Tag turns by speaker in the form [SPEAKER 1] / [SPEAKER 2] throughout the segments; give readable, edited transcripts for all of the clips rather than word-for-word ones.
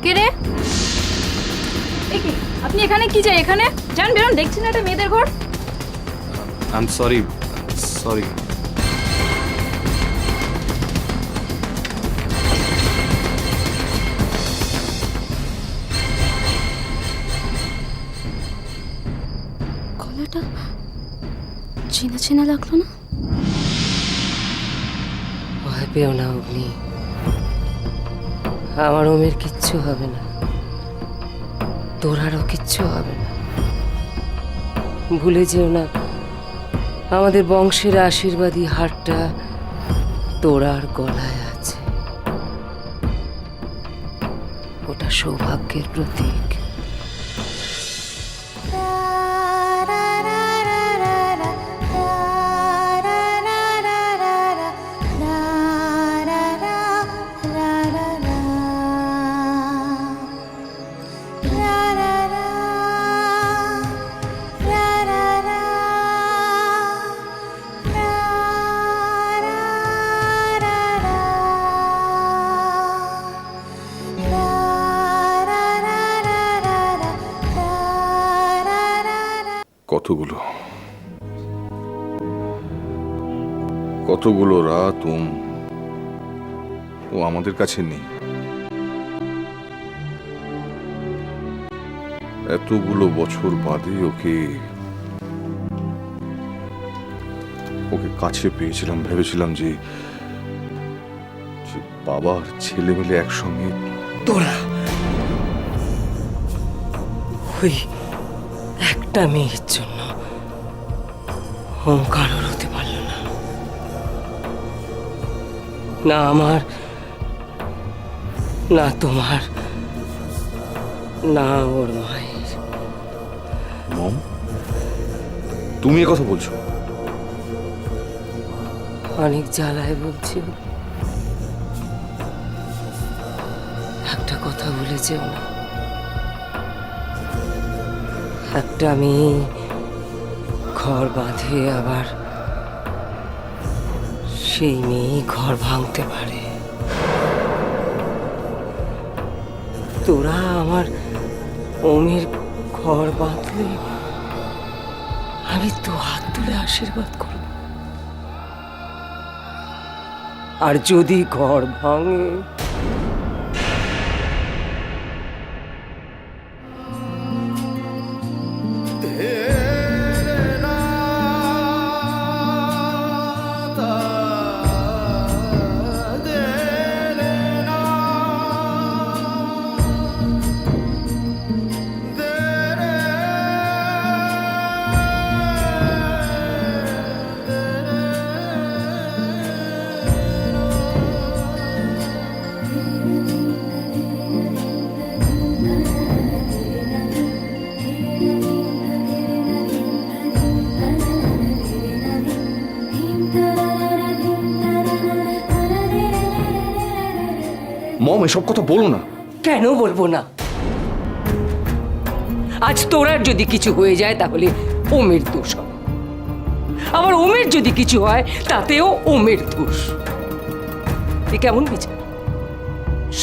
[SPEAKER 1] কে রে? এই কি, আপনি এখানে কি চাই? এখানে যান, বেরোন, দেখছেন না এটা মেয়েদের ঘর?
[SPEAKER 2] I am sorry, sorry.
[SPEAKER 1] গলাটা চেনা চেনা লাগলো না?
[SPEAKER 3] ভয় পেও না অগ্নি, আমার ওমের কিচ্ছু হবে না, তোর আরও কিচ্ছু হবে না। ভুলে যেও না, আমাদের বংশের আশীর্বাদী হারটা তোর আর গলায় আছে, ওটা সৌভাগ্যের প্রতীক।
[SPEAKER 4] কতগুলো কতগুলো রাত ও আমাদের কাছে নেই। এতগুলো বছর বাদে ওকে কাছে পেয়েছিলাম, ভেবেছিলাম যে বাবার ছেলে মিলে একসঙ্গে।
[SPEAKER 3] তোরা ওই একটা মেয়ের জন্য কারোর হতে পারল না, না আমার, না তোমার, না ওর মায়ের।
[SPEAKER 4] মম, তুমি এ কথা বলছো?
[SPEAKER 3] অনেক জ্বালায় বলছি, একটা কথা বলে যেও না, একটা মেয়ে ঘর বাঁধে, আবার সেই মেয়ে ঘর ভাঙতে পারে। তোরা আমার ওমের ঘর বাঁধলে আমি তো হাত তুলে আশীর্বাদ করব, আর যদি ঘর ভাঙে
[SPEAKER 4] মম, এসব কথা বলো না।
[SPEAKER 3] কেন বলবো না? আজ তোরার যদি কিছু হয়ে যায় তাহলে ওমের দোষ হবে, আবার ওমের যদি কিছু হয় তাতেও ওমের দোষ। এ কেমন বিচার?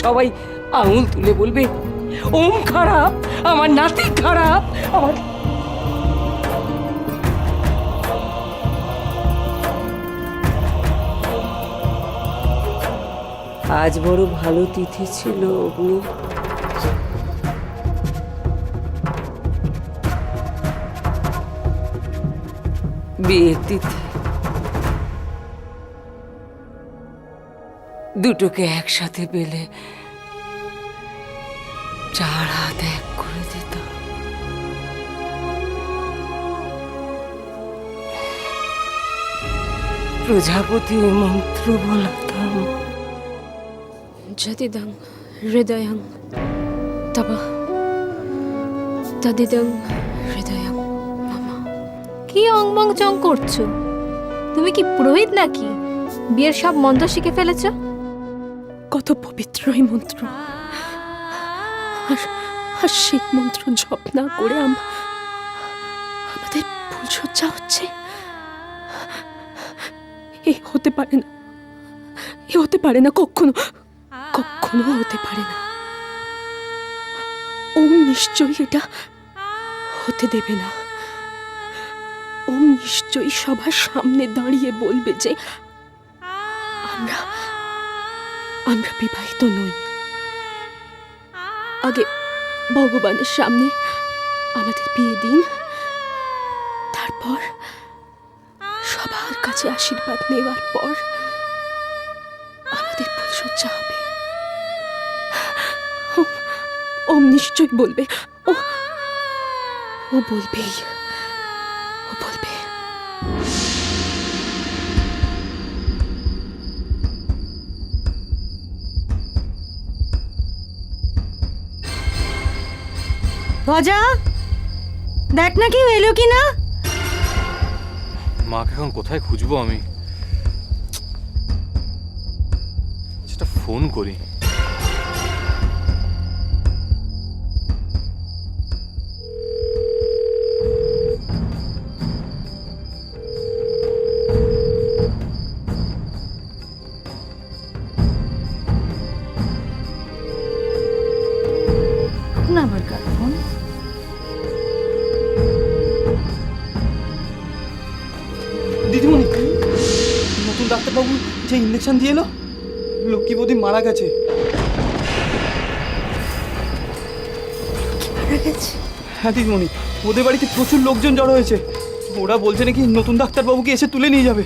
[SPEAKER 3] সবাই আঙুল তুলে বলবে ওম খারাপ, আমার নাতি খারাপ, আমার। আজ বড় ভালো তিথি ছিল অগ্নি, বিয়ের তিথি। দুটোকে একসাথে পেলে চার হাত এক করে দিত। প্রজাপতি মন্ত্র বলতাম,
[SPEAKER 1] যদিদং হৃদয়ং তব তদিদং হৃদয়ং মম। কি অংমং চং করছো? তুমি কি পুরোহিত নাকি? বিয়ের সব মন্ত্র শিখে ফেলেছ?
[SPEAKER 5] কত পবিত্র এই মন্ত্র, আর সেই মন্ত্র জপ না করে আমাদের ফুলসজ্জা হচ্ছে। এ হতে পারে না, এ হতে পারে না, কখনো কখনো হতে পারে না। ওম নিশ্চয়ই এটা হতে দেবে না। ওম নিশ্চয়ই সবার সামনে দাঁড়িয়ে বলবে যে আমরা আমরা বিবাহিত নই। আগে ভগবানের সামনে আমাদের বিয়ে দিন, তারপর সবার কাছে আশীর্বাদ নেওয়ার পর আমাদের ফুলসজ্জা হবে। ওম নিশ্চয় বলবে, ও বলবেই, ও বলবে।
[SPEAKER 6] ভজা, দেখ না কেউ এলো কি না।
[SPEAKER 2] মাকে এখন কোথায় খুঁজবো আমি? সেটা ফোন করি।
[SPEAKER 6] না আবার কার ফোন?
[SPEAKER 7] দিদিমণি, নতুন ডাক্তারবাবু যে ইঞ্জেকশন দিয়ে এলো, লক্ষ্মী বৌদি মারা গেছে।
[SPEAKER 6] মারা গেছে?
[SPEAKER 7] হ্যাঁ দিদিমণি, ওদের বাড়িতে প্রচুর লোকজন জড়ো হয়েছে। ওরা বলছে নাকি নতুন ডাক্তারবাবুকে এসে তুলে নিয়ে যাবে।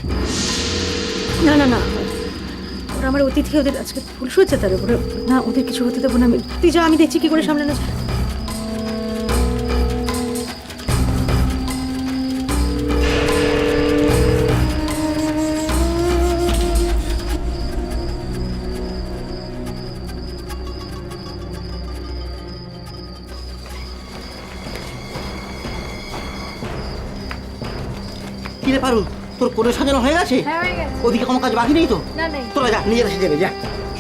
[SPEAKER 6] না না না, ওরা আমার অতিথি, ওদের আজকে ফুলসজ্জা, তার উপরে না, ওদের কিছু হতে দেবো না আমি। তুই যা, আমি দেখছি কি করে সামলানো যায়।
[SPEAKER 8] কিরে পারুল, তোর কোণে সাজানো হয়ে গেছে?
[SPEAKER 1] হ্যাঁ, হয়ে গেছে।
[SPEAKER 8] ওদিকে কোনো কাজ বাকি নেই তো?
[SPEAKER 1] না, নেই।
[SPEAKER 8] তোরা যা, নিজেরা সেজে নে, যা।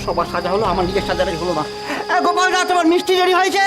[SPEAKER 8] সবার সাজা হলো, আমার নিজের সাজানো হলো না। গোপাল দা, তোমার মিষ্টি রেডি হয়েছে?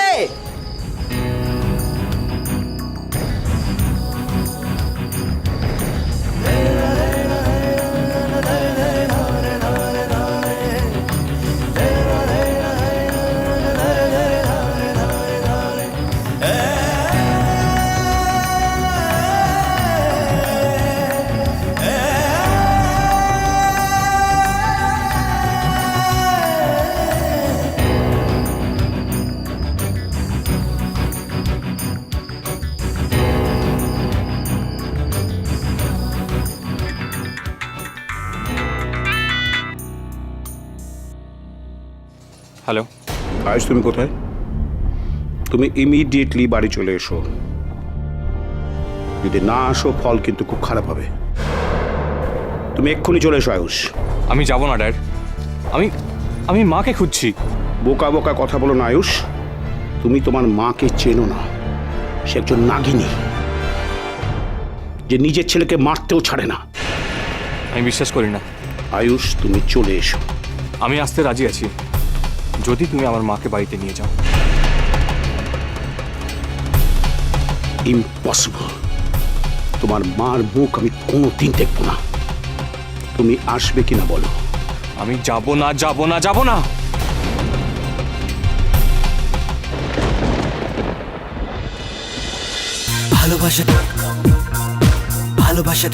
[SPEAKER 2] হ্যালো।
[SPEAKER 9] আজ তুমি কোথায়? তুমি ইমিডিয়েটলি বাড়ি চলে এসো। যদি না আসো ফল কিন্তু খুব খারাপ হবে। তুমি এক্ষুনি চলে এসো আয়ুষ।
[SPEAKER 2] আমি যাব না ড্যাড। আমি মাকে খুঁজছি।
[SPEAKER 9] বোকা বোকা কথা বলো না আয়ুষ। তুমি তোমার মাকে চেনো না। সে একজন নাগিনী, যে নিজের ছেলেকে মারতেও ছাড়ে না।
[SPEAKER 2] আমি বিশ্বাস করি না।
[SPEAKER 9] আয়ুষ, তুমি চলে এসো।
[SPEAKER 2] আমি আসতে রাজি আছি, যদি তুমি আমার মাকে বাড়িতে নিয়ে যাও।
[SPEAKER 9] ইম্পসিবল। তোমার মার মুখ আমি কোনোদিন দেখবো না। তুমি আসবে কিনা বলো।
[SPEAKER 2] আমি যাব না, যাব না, যাব না।
[SPEAKER 10] ভালোবাসা